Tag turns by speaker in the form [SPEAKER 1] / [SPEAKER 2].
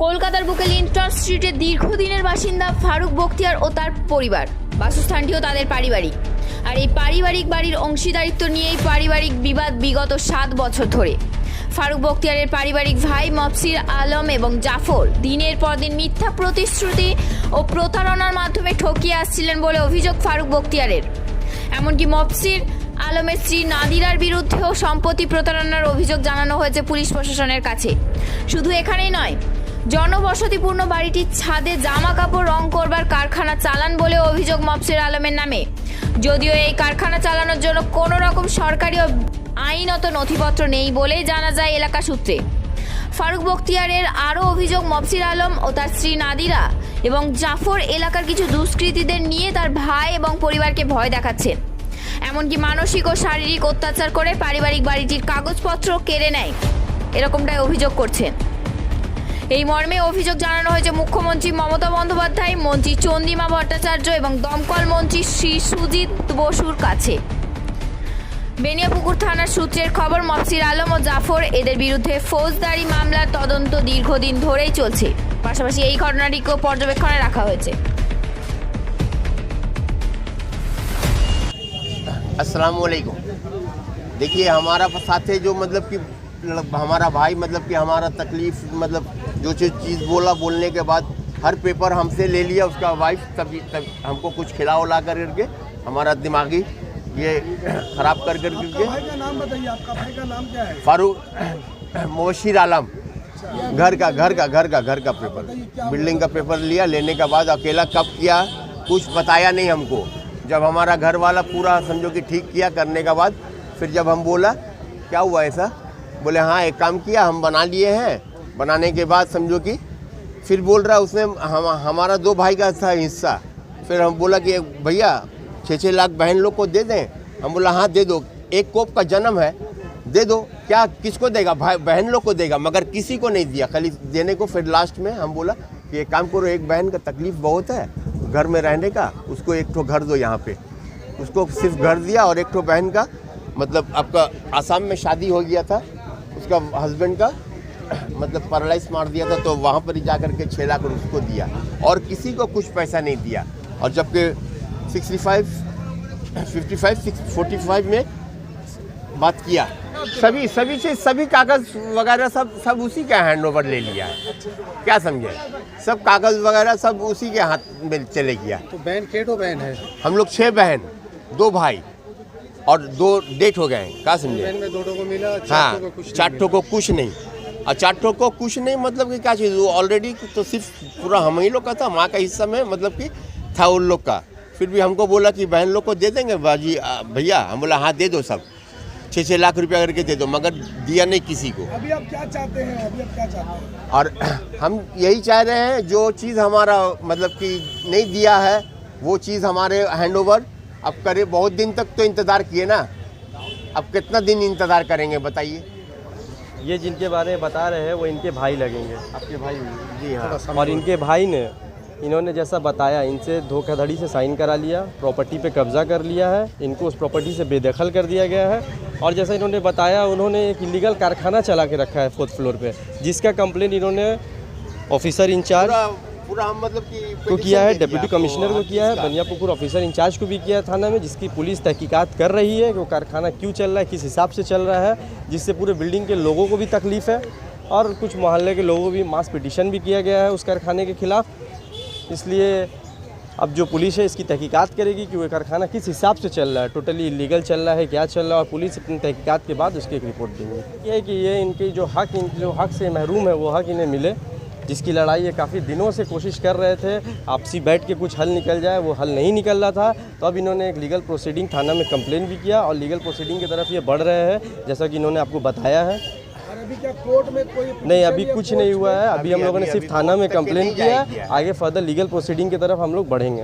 [SPEAKER 1] কলকাতার বুকে লিন্টন স্ট্রিটের দীর্ঘদিনের বাসিন্দা ফারুক বখতিয়ার ও তার পরিবার। বাসস্থানটিও তাদের পারিবারিক। আর এই পারিবারিক বাড়ির অংশীদারিত্ব নিয়েই পারিবারিক বিবাদ বিগত 7 বছর ধরে। ফারুক বখতিয়ারের পারিবারিক ভাই মফসির আলম এবং জাফর দিনের পর দিন মিথ্যা প্রতিশ্রুতি ও প্রতারণার মাধ্যমে ঠকিয়ে আসছিলেন বলে অভিযোগ ফারুক বখতিয়ারের। এমনকি মফসির আলমের স্ত্রী নাদিরার বিরুদ্ধেও সম্পত্তি প্রতারণার অভিযোগ জানানো হয়েছে পুলিশ প্রশাসনের কাছে। শুধু এখানেই নয়, জনবসতিপূর্ণ বাড়িটির ছাদে জামা কাপড় রং করবার কারখানা চালান বলে অভিযোগ মফসির আলমের নামে। যদিও এই কারখানা চালানোর জন্য কোনো রকম সরকারি ও আইনত নথিপত্র নেই বলেই জানা যায় এলাকা সূত্রে। ফারুক বখতিয়ারের আরও অভিযোগ, মফসির আলম ও তার স্ত্রী নাদিরা এবং জাফর এলাকার কিছু দুষ্কৃতীদের নিয়ে তার ভাই এবং পরিবারকে ভয় দেখাচ্ছেন। এমনকি মানসিক ও শারীরিক অত্যাচার করে পারিবারিক বাড়িটির কাগজপত্র কেড়ে নেয়, এরকমটাই অভিযোগ করছেন। এই মর্মে অভিযোগ জানানো হয়েছে মুখ্যমন্ত্রী মমতা বন্দ্যোপাধ্যায়, মন্ত্রী চন্দ্রিমা ভট্টাচার্য এবং দমকল মন্ত্রী শ্রী সুজিত বসুর কাছে। বেনিয়াপুকুর থানার সূত্রের খবর, মফসির আলম ও জাফর এদের বিরুদ্ধে ফৌজদারি মামলার তদন্ত দীর্ঘদিন ধরেই চলছে। পাশাপাশি এই ঘটনাটিকেও পর্যবেক্ষণে রাখা হয়েছে।
[SPEAKER 2] अस्सलाम वालेकुम। देखिए, हमारा साथ है जो मतलब कि हमारा भाई मतलब कि हमारा तकलीफ मतलब जो चीज़ बोलने के बाद हर पेपर हमसे ले लिया उसका वाइफ, तब हमको कुछ खिला उला करके हमारा दिमागी ये ख़राब कर के।
[SPEAKER 3] भाई का नाम बताइए, आपका भाई का नाम क्या है?
[SPEAKER 2] फारूक मबशीर आलम। घर का पेपर, बिल्डिंग का पेपर लिया, लेने के बाद अकेला कब किया कुछ बताया नहीं हमको। जब हमारा घर वाला पूरा समझो कि ठीक किया करने के बाद फिर जब हम बोला क्या हुआ ऐसा, बोले हाँ एक काम किया हम बना लिए हैं। बनाने के बाद समझो कि फिर बोल रहा उसमें हमारा 2 भाई का था हिस्सा। फिर हम बोला कि भैया 6-6 लाख बहन लोग को दे दें। हम बोला हाँ दे दो, एक कोप का जन्म है दे दो। क्या किसको देगा? भाई बहन लोग को देगा, मगर किसी को नहीं दिया, खाली देने को। फिर लास्ट में हम बोला कि एक काम करो, एक बहन का तकलीफ़ बहुत है घर में रहने का, उसको एक ठो घर दो यहाँ पे। उसको सिर्फ घर दिया और एक ठो बहन का मतलब आपका आसाम में शादी हो गया था, उसका हस्बैंड का मतलब पैरालाइज मार दिया था, तो वहाँ पर ही जा कर के 6 लाख उसको दिया और किसी को कुछ पैसा नहीं दिया। और जबकि 45 में बात किया, सभी चीज़ सभी कागज़ वगैरह सब उसी का हैंड ओवर ले लिया है। क्या समझे? सब कागज़ वगैरह सब उसी के हाथ में चले गया।
[SPEAKER 3] तो बहन केटो बहन है?
[SPEAKER 2] हम लोग 6 बहन 2 भाई और 2 डेट हो गए हैं। क्या समझे?
[SPEAKER 3] बहन में 2 को मिला,
[SPEAKER 2] हाँ, 4 को कुछ नहीं। और 4 को कुछ नहीं मतलब कि क्या चीज़, वो ऑलरेडी तो सिर्फ पूरा हम ही लोग का था, माँ का हिस्सा में मतलब कि था उन लोग का। फिर भी हमको बोला कि बहन लोग को दे देंगे बाजी भैया। हम बोला हाँ दे दो, सब 6-6 लाख रुपया करके दे दो, मगर दिया नहीं किसी को।
[SPEAKER 3] अभी आप क्या चाहते हैं?
[SPEAKER 2] और हम यही चाह रहे हैं, जो चीज़ हमारा मतलब कि नहीं दिया है वो चीज़ हमारे हैंड ओवर अब करे। बहुत दिन तक तो इंतज़ार किए ना, अब कितना दिन इंतज़ार करेंगे बताइए?
[SPEAKER 4] ये जिनके बारे में बता रहे हैं वो इनके भाई लगेंगे।
[SPEAKER 2] आपके भाई? जी हाँ।
[SPEAKER 4] और इनके भाई ने इन्होंने जैसा बताया, इनसे धोखाधड़ी से साइन करा लिया, प्रॉपर्टी पे कब्जा कर लिया है, इनको उस प्रॉपर्टी से बेदखल कर दिया गया है। और जैसा इन्होंने बताया, उन्होंने एक इलीगल कारखाना चला के रखा है 4th फ्लोर पे, जिसका कंप्लेन इन्होंने ऑफिसर इंचार्ज
[SPEAKER 2] पूरा मतलब कि
[SPEAKER 4] को किया है, डिप्टी कमिश्नर को किया है, बनियापुकुर ऑफिसर इंचार्ज को भी किया है थाना में, जिसकी पुलिस तहकीकात कर रही है कि वो कारखाना क्यों चल रहा है, किस हिसाब से चल रहा है, जिससे पूरे बिल्डिंग के लोगों को भी तकलीफ़ है और कुछ मोहल्ले के लोगों को भी मास पिटीशन भी किया गया है उस कारखाने के खिलाफ। इसलिए अब जो पुलिस है इसकी तहकीकात करेगी कि वो कारखाना किस हिसाब से चल रहा है, टोटली इलीगल चल रहा है, क्या चल रहा है, और पुलिस अपनी तहकीकात के बाद उसकी एक रिपोर्ट देंगे। ये है कि ये इनके जो हक से महरूम है वो हक इन्हें मिले, जिसकी लड़ाई ये काफ़ी दिनों से कोशिश कर रहे थे आपसी बैठ के कुछ हल निकल जाए, वो हल नहीं निकल रहा था। तो अब इन्होंने एक लीगल प्रोसीडिंग थाना में कंप्लेन भी किया और लीगल प्रोसीडिंग की तरफ ये बढ़ रहे हैं, जैसा कि इन्होंने आपको बताया है।
[SPEAKER 3] अभी क्या कोर्ट में कोई
[SPEAKER 4] नहीं, अभी कुछ नहीं हुआ है। अभी हम लोगों ने सिर्फ थाना में कंप्लेन किया है, आगे फर्दर लीगल प्रोसीडिंग की तरफ हम लोग बढ़ेंगे।